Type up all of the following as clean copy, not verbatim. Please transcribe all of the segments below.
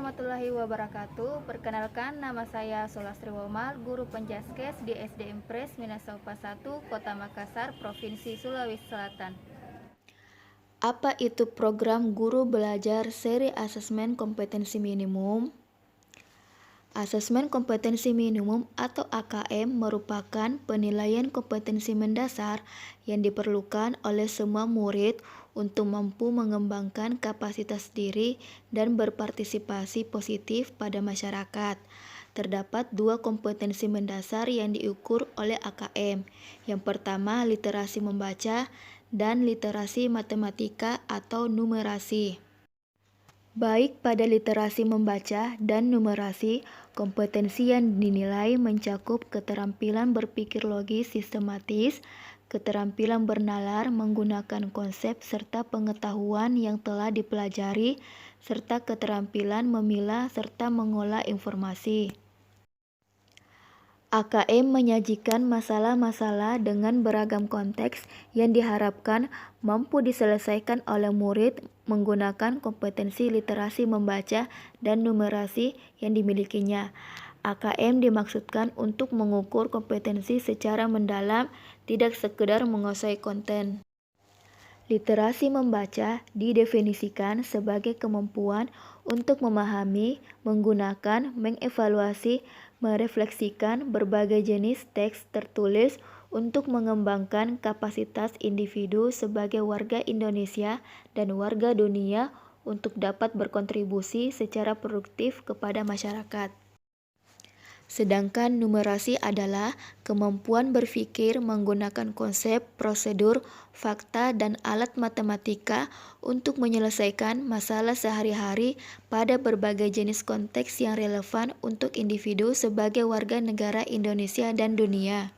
warahmatullahi wabarakatuh. Perkenalkan, nama saya Solastri Womal, guru penjaskes di SD Impres Minasaupa 1, Kota Makassar, Provinsi Sulawesi Selatan. Apa itu program guru belajar seri asesmen kompetensi minimum? Asesmen kompetensi minimum atau AKM merupakan penilaian kompetensi mendasar yang diperlukan oleh semua murid untuk mampu mengembangkan kapasitas diri dan berpartisipasi positif pada masyarakat. Terdapat dua kompetensi mendasar yang diukur oleh AKM. Yang pertama, literasi membaca dan literasi matematika atau numerasi. Baik pada literasi membaca dan numerasi, kompetensi yang dinilai mencakup keterampilan berpikir logis sistematis, keterampilan bernalar menggunakan konsep serta pengetahuan yang telah dipelajari, serta keterampilan memilah serta mengolah informasi. AKM menyajikan masalah-masalah dengan beragam konteks yang diharapkan mampu diselesaikan oleh murid menggunakan kompetensi literasi membaca dan numerasi yang dimilikinya. AKM dimaksudkan untuk mengukur kompetensi secara mendalam, tidak sekedar menguasai konten. Literasi membaca didefinisikan sebagai kemampuan untuk memahami, menggunakan, mengevaluasi, merefleksikan berbagai jenis teks tertulis untuk mengembangkan kapasitas individu sebagai warga Indonesia dan warga dunia untuk dapat berkontribusi secara produktif kepada masyarakat. Sedangkan numerasi adalah kemampuan berpikir menggunakan konsep, prosedur, fakta, dan alat matematika untuk menyelesaikan masalah sehari-hari pada berbagai jenis konteks yang relevan untuk individu sebagai warga negara Indonesia dan dunia.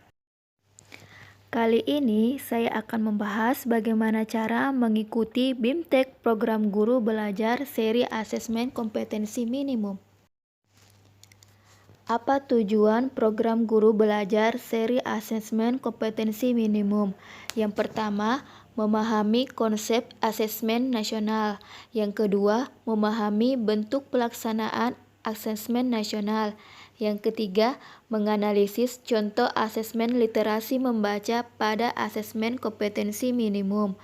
Kali ini saya akan membahas bagaimana cara mengikuti BIMTEK Program Guru Belajar Seri Asesmen Kompetensi Minimum. Apa tujuan program guru belajar seri asesmen kompetensi minimum? Yang pertama, memahami konsep asesmen nasional. Yang kedua, memahami bentuk pelaksanaan asesmen nasional. Yang ketiga, menganalisis contoh asesmen literasi membaca pada asesmen kompetensi minimum.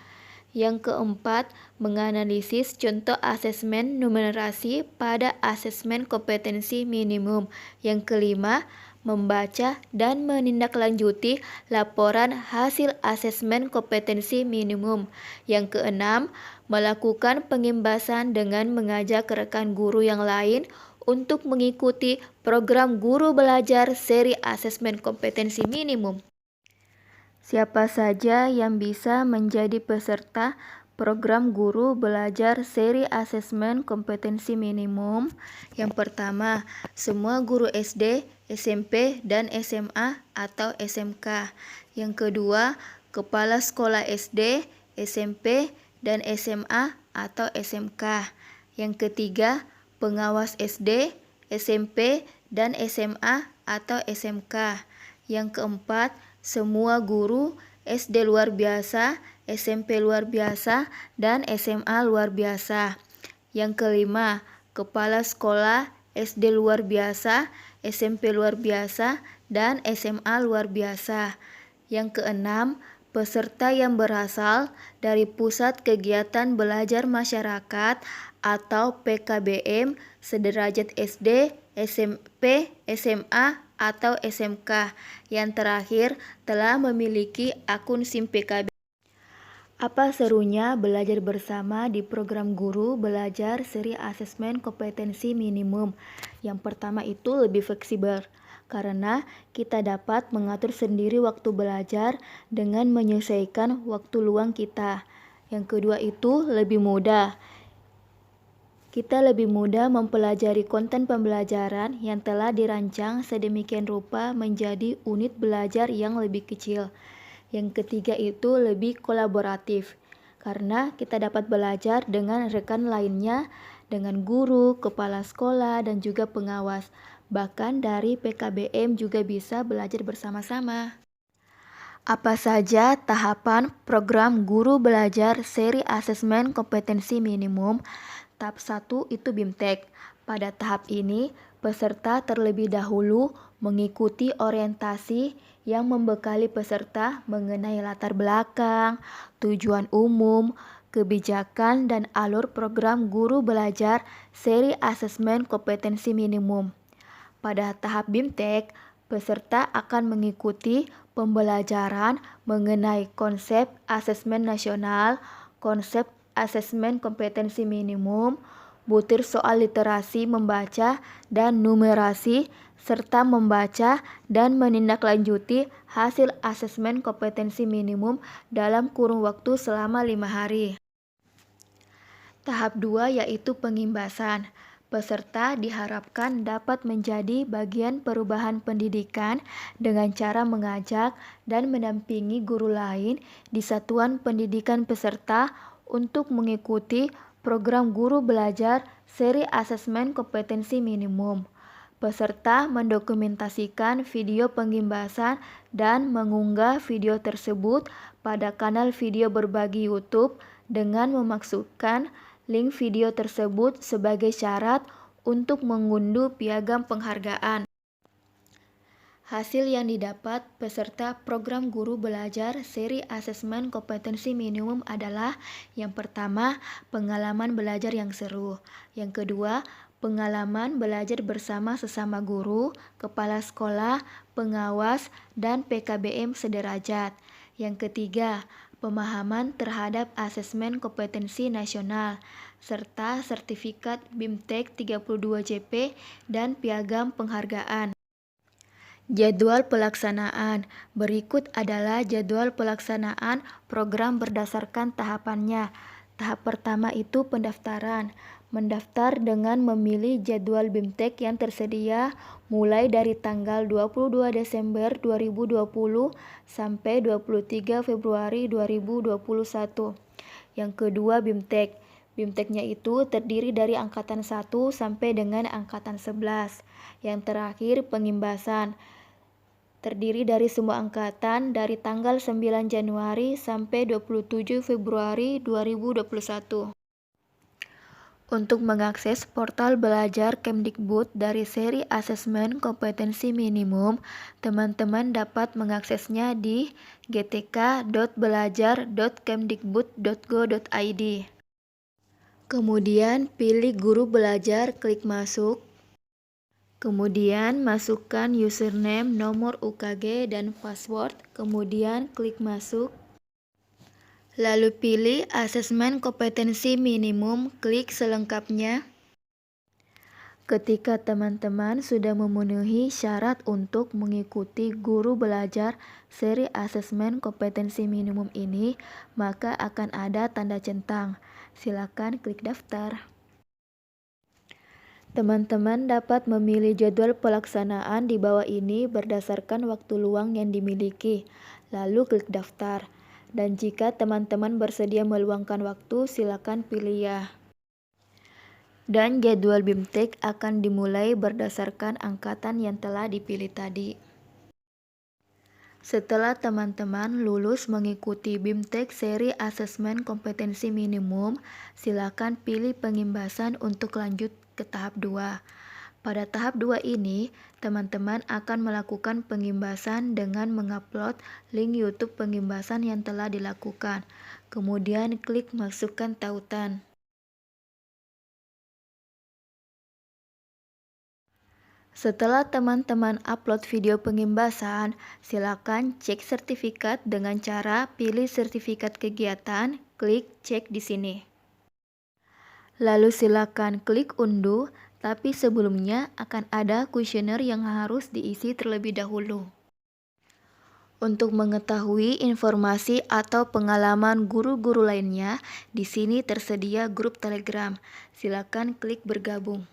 Yang keempat, menganalisis contoh asesmen numerasi pada asesmen kompetensi minimum. Yang kelima, membaca dan menindaklanjuti laporan hasil asesmen kompetensi minimum. Yang keenam, melakukan pengimbasan dengan mengajak rekan guru yang lain untuk mengikuti program guru belajar seri asesmen kompetensi minimum. Siapa saja yang bisa menjadi peserta program guru belajar seri asesmen kompetensi minimum? Yang pertama, semua guru SD, SMP, dan SMA atau SMK. Yang kedua, kepala sekolah SD, SMP, dan SMA atau SMK. Yang ketiga, pengawas SD, SMP, dan SMA atau SMK. Yang keempat, semua guru SD luar biasa, SMP luar biasa, dan SMA luar biasa. Yang kelima, kepala sekolah SD luar biasa, SMP luar biasa, dan SMA luar biasa. Yang keenam, peserta yang berasal dari Pusat Kegiatan Belajar Masyarakat atau PKBM sederajat SD, SMP, SMA, atau SMK. Yang terakhir, telah memiliki akun SIM PKB. Apa serunya belajar bersama di program guru belajar seri asesmen kompetensi minimum? Yang pertama itu lebih fleksibel, karena kita dapat mengatur sendiri waktu belajar dengan menyesuaikan waktu luang kita. Yang kedua itu lebih mudah. Kita lebih mudah mempelajari konten pembelajaran yang telah dirancang sedemikian rupa menjadi unit belajar yang lebih kecil. Yang ketiga itu lebih kolaboratif, karena kita dapat belajar dengan rekan lainnya, dengan guru, kepala sekolah, dan juga pengawas. Bahkan dari PKBM juga bisa belajar bersama-sama. Apa saja tahapan program guru belajar seri asesmen kompetensi minimum? Tahap 1 itu BIMTEK. Pada tahap ini, peserta terlebih dahulu mengikuti orientasi yang membekali peserta mengenai latar belakang, tujuan umum, kebijakan, dan alur program guru belajar seri asesmen kompetensi minimum. Pada tahap BIMTEK, peserta akan mengikuti pembelajaran mengenai konsep asesmen nasional, konsep asesmen kompetensi minimum, butir soal literasi membaca dan numerasi, serta membaca dan menindaklanjuti hasil asesmen kompetensi minimum dalam kurun waktu selama 5 hari. Tahap 2 yaitu pengimbasan. Peserta diharapkan dapat menjadi bagian perubahan pendidikan dengan cara mengajak dan mendampingi guru lain di satuan pendidikan peserta untuk mengikuti program guru belajar seri asesmen kompetensi minimum. Peserta mendokumentasikan video pengimbasan dan mengunggah video tersebut pada kanal video berbagi YouTube dengan memasukkan link video tersebut sebagai syarat untuk mengunduh piagam penghargaan. Hasil yang didapat peserta program guru belajar seri asesmen kompetensi minimum adalah: yang pertama, pengalaman belajar yang seru; yang kedua, pengalaman belajar bersama sesama guru, kepala sekolah, pengawas, dan PKBM sederajat; yang ketiga, pemahaman terhadap asesmen kompetensi nasional, serta sertifikat BIMTEK 32 JP dan piagam penghargaan. Jadwal pelaksanaan. Berikut adalah jadwal pelaksanaan program berdasarkan tahapannya. Tahap pertama itu pendaftaran. Mendaftar dengan memilih jadwal BIMTEK yang tersedia mulai dari tanggal 22 Desember 2020 sampai 23 Februari 2021. Yang kedua, BIMTEK. BIMTEK-nya itu terdiri dari angkatan 1 sampai dengan angkatan 11. Yang terakhir, pengimbasan. Terdiri dari semua angkatan dari tanggal 9 Januari sampai 27 Februari 2021. Untuk mengakses portal belajar Kemdikbud dari seri asesmen kompetensi minimum, teman-teman dapat mengaksesnya di gtk.belajar.kemdikbud.go.id. Kemudian pilih guru belajar, klik masuk. Kemudian masukkan username, nomor UKG, dan password. Kemudian klik masuk. Lalu pilih asesmen kompetensi minimum, klik selengkapnya. Ketika teman-teman sudah memenuhi syarat untuk mengikuti guru belajar seri asesmen kompetensi minimum ini, maka akan ada tanda centang. Silakan klik daftar. Teman-teman dapat memilih jadwal pelaksanaan di bawah ini berdasarkan waktu luang yang dimiliki, lalu klik daftar. Dan jika teman-teman bersedia meluangkan waktu, silakan pilih ya. Dan jadwal BIMTEK akan dimulai berdasarkan angkatan yang telah dipilih tadi. Setelah teman-teman lulus mengikuti BIMTEK seri asesmen kompetensi minimum, silakan pilih pengimbasan untuk lanjut ke tahap 2. Pada tahap 2 ini, teman-teman akan melakukan pengimbasan dengan mengupload link YouTube pengimbasan yang telah dilakukan. Kemudian klik masukkan tautan. Setelah teman-teman upload video pengimbasan, silakan cek sertifikat dengan cara pilih sertifikat kegiatan, klik cek di sini. Lalu silakan klik unduh, tapi sebelumnya akan ada kuesioner yang harus diisi terlebih dahulu. Untuk mengetahui informasi atau pengalaman guru-guru lainnya, di sini tersedia grup Telegram. Silakan klik bergabung.